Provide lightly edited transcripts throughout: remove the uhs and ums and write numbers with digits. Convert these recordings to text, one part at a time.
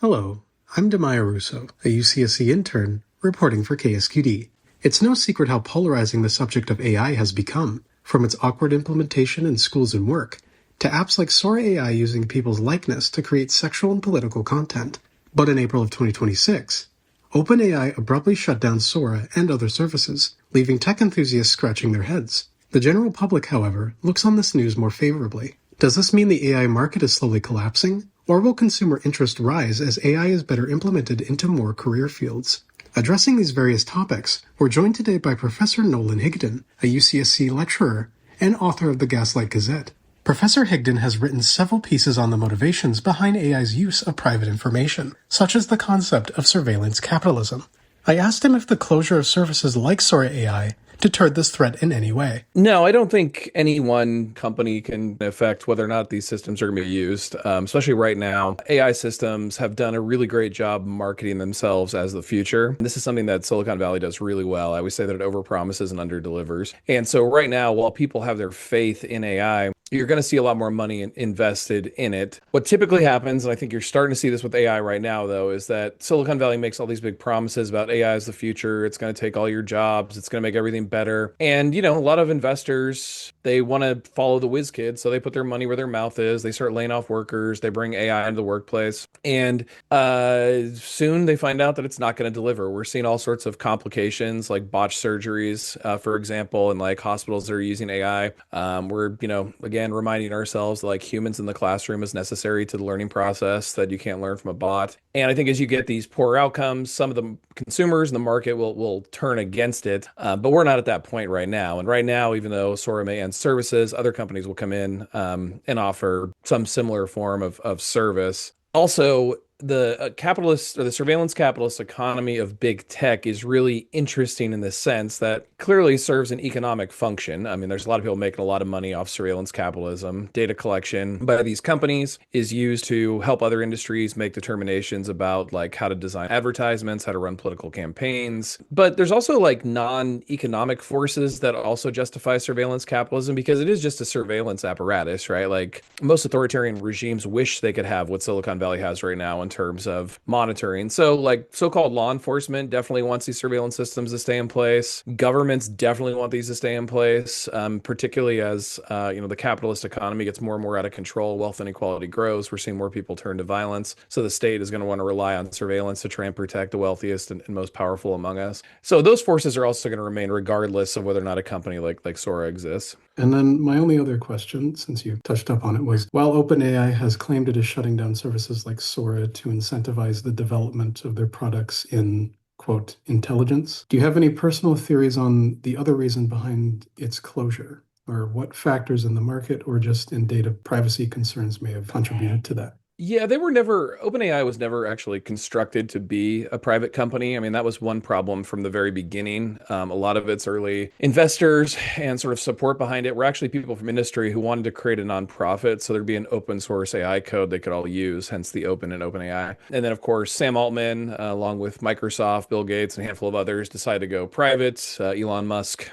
Hello, I'm Daymia Rousseau, a UCSC intern, reporting for KSQD. It's no secret how polarizing the subject of AI has become, from its awkward implementation in schools and work, to apps like Sora AI using people's likeness to create sexual and political content. But in April of 2026, OpenAI abruptly shut down Sora and other services, leaving tech enthusiasts scratching their heads. The general public, however, looks on this news more favorably. Does this mean the AI market is slowly collapsing? Or will consumer interest rise as AI is better implemented into more career fields? Addressing these various topics, we're joined today by Professor Nolan Higdon, a UCSC lecturer and author of the Gaslight Gazette. Professor Higdon has written several pieces on the motivations behind AI's use of private information, such as the concept of surveillance capitalism. I asked him if the closure of services like Sora AI deterred this threat in any way. No, I don't think any one company can affect whether or not these systems are going to be used, especially right now. AI systems have done a really great job marketing themselves as the future. This is something that Silicon Valley does really well. I always say that it overpromises and underdelivers. And so right now, while people have their faith in AI, you're going to see a lot more money invested in it. What typically happens, and I think you're starting to see this with AI right now, though, is that Silicon Valley makes all these big promises about AI as the future. It's going to take all your jobs. It's going to make everything better. And, a lot of investors, they want to follow the whiz kids. So they put their money where their mouth is. They start laying off workers. They bring AI into the workplace. And soon they find out that it's not going to deliver. We're seeing all sorts of complications like botched surgeries, for example, and like hospitals that are using AI. We're, again, reminding ourselves that like humans in the classroom is necessary to the learning process, that you can't learn from a bot. And I think as you get these poor outcomes, some of the consumers in the market will turn against it. But we're not at that point right now. And right now, even though Sora may end services, other companies will come in and offer some similar form of service. Also, the capitalist or the surveillance capitalist economy of big tech is really interesting in the sense that clearly serves an economic function. I mean, there's a lot of people making a lot of money off surveillance capitalism. Data collection by these companies is used to help other industries make determinations about like how to design advertisements, how to run political campaigns. But there's also like non-economic forces that also justify surveillance capitalism because it is just a surveillance apparatus, right? Like most authoritarian regimes wish they could have what Silicon Valley has right now in terms of monitoring. So like so-called law enforcement definitely wants these surveillance systems to stay in place. Governments definitely want these to stay in place, particularly as the capitalist economy gets more and more out of control. Wealth inequality grows. We're seeing more people turn to violence. So the state is going to want to rely on surveillance to try and protect the wealthiest and most powerful among us. So those forces are also going to remain regardless of whether or not a company like Sora exists. And then my only other question, since you touched up on it, was while OpenAI has claimed it is shutting down services like Sora to incentivize the development of their products in, quote, intelligence, do you have any personal theories on the other reason behind its closure? Or what factors in the market or just in data privacy concerns may have contributed to that? Yeah, OpenAI was never actually constructed to be a private company. I mean, that was one problem from the very beginning. A lot of its early investors and sort of support behind it were actually people from industry who wanted to create a nonprofit. So there'd be an open source AI code they could all use, hence the open and OpenAI. And then, of course, Sam Altman, along with Microsoft, Bill Gates, and a handful of others, decided to go private. Elon Musk,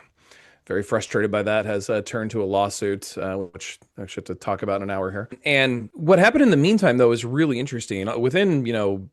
very frustrated by that, has turned to a lawsuit, which I should have to talk about in an hour here. And what happened in the meantime, though, is really interesting. Within,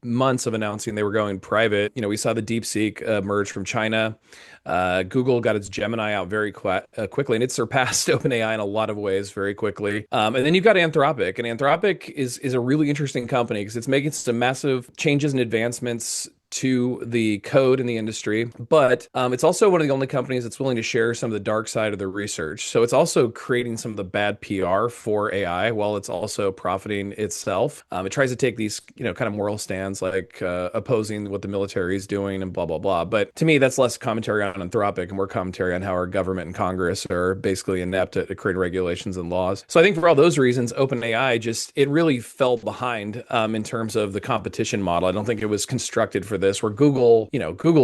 months of announcing they were going private, we saw the DeepSeek emerge from China. Google got its Gemini out very quickly, and it surpassed OpenAI in a lot of ways very quickly. And then you've got Anthropic, and Anthropic is a really interesting company because it's making some massive changes and advancements to the code in the industry, but it's also one of the only companies that's willing to share some of the dark side of the research. So it's also creating some of the bad PR for AI while it's also profiting itself. It tries to take these, kind of moral stands like opposing what the military is doing and blah, blah, blah. But to me, that's less commentary on Anthropic and more commentary on how our government and Congress are basically inept at creating regulations and laws. So I think for all those reasons, OpenAI it really fell behind in terms of the competition model. I don't think it was constructed for this, where Google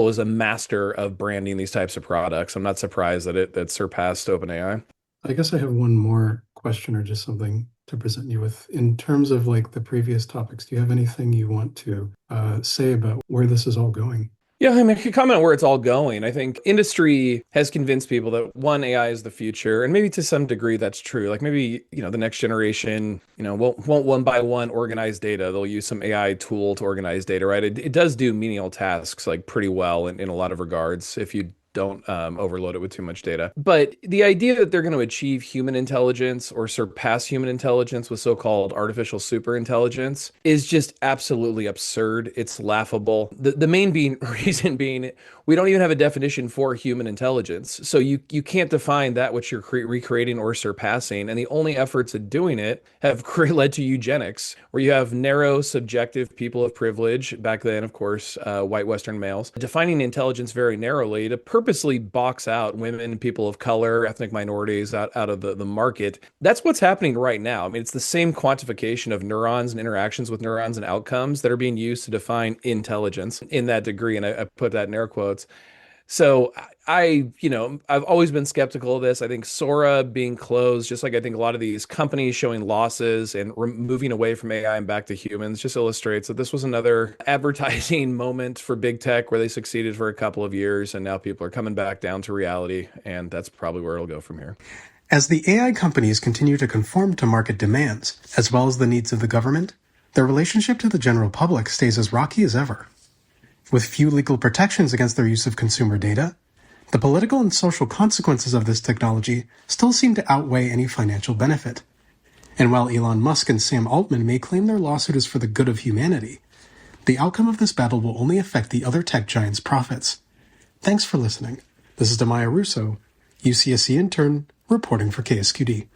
is a master of branding these types of products. I'm not surprised that surpassed OpenAI. I guess I have one more question or just something to present you with. In terms of like the previous topics, do you have anything you want to say about where this is all going? Yeah, I mean, I could comment on where it's all going. I think industry has convinced people that one, AI is the future, and maybe to some degree that's true. Like maybe, the next generation, won't one by one organize data. They'll use some AI tool to organize data, right? It does do menial tasks like pretty well in a lot of regards if you don't overload it with too much data. But the idea that they're going to achieve human intelligence or surpass human intelligence with so-called artificial superintelligence is just absolutely absurd. It's laughable. The main reason being we don't even have a definition for human intelligence. So you can't define that which you're recreating or surpassing. And the only efforts at doing it have led to eugenics, where you have narrow, subjective people of privilege, back then, of course, white Western males, defining intelligence very narrowly to purposely box out women, people of color, ethnic minorities out of the market. That's what's happening right now. I mean, it's the same quantification of neurons and interactions with neurons and outcomes that are being used to define intelligence in that degree. And I put that in air quotes. So I've always been skeptical of this. I think Sora being closed, just like I think a lot of these companies showing losses and moving away from AI and back to humans, just illustrates that this was another advertising moment for big tech where they succeeded for a couple of years, and now people are coming back down to reality, and that's probably where it'll go from here. As the AI companies continue to conform to market demands, as well as the needs of the government, their relationship to the general public stays as rocky as ever. With few legal protections against their use of consumer data, the political and social consequences of this technology still seem to outweigh any financial benefit. And while Elon Musk and Sam Altman may claim their lawsuit is for the good of humanity, the outcome of this battle will only affect the other tech giants' profits. Thanks for listening. This is Daymia Rousseau, UCSC intern, reporting for KSQD.